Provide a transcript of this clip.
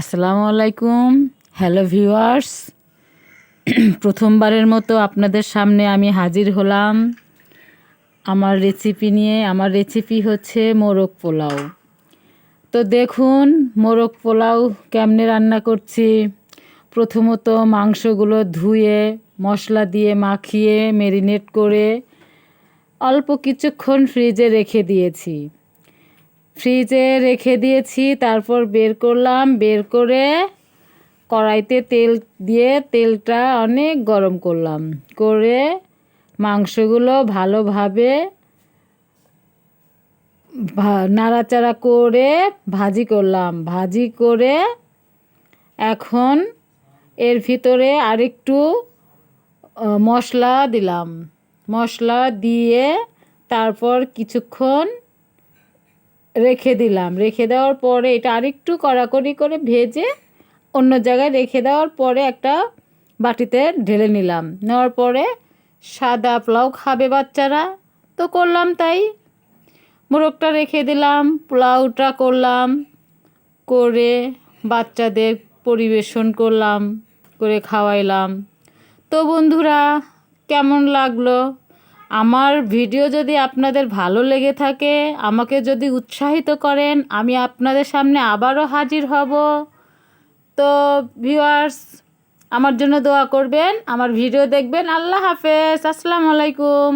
আসসালামু আলাইকুম। Hello viewers, প্রথমবারের মতো আপনাদের সামনে আমি হাজির হলাম আমার রেসিপি নিয়ে। আমার রেসিপি হচ্ছে মোরগ পোলাও। তো দেখুন মোরগ পোলাও কেমনে রান্না করছি। প্রথমত মাংসগুলো ধুয়ে মশলা দিয়ে মাখিয়ে ম্যারিনেট করে অল্প কিছুক্ষণ ফ্রিজে রেখে দিয়েছি। তারপর বের করলাম, বের করে কড়াইতে তেল দিয়ে তেলটা অনেক গরম করলাম, করে মাংসগুলো ভালোভাবে নাড়াচাড়া করে ভাজি করে এখন এর ভিতরে আরেকটু মশলা দিয়ে তারপর কিছুক্ষণ রেখে দেওয়ার পরে এটা আরেকটু কড়াকড়ি করে ভেজে অন্য জায়গায় রেখে দেওয়ার পরে একটা বাটিতে ঢেলে নেওয়ার পরে সাদা পোলাও খাবে বাচ্চারা, তো করলাম তাই। মোরগটা রেখে দিলাম, পোলাওটা করলাম, করে বাচ্চাদের পরিবেশন করলাম, করে খাওয়াইলাম। তো বন্ধুরা, কেমন লাগলো আমার ভিডিও? যদি আপনাদের ভালো লেগে থাকে, আমাকে যদি উৎসাহিত করেন, আমি আপনাদের সামনে আবারও হাজির হব। তো ভিউয়ার্স, আমার জন্য দোয়া করবেন, আমার ভিডিও দেখবেন। আল্লাহ হাফেজ, আসসালামু আলাইকুম।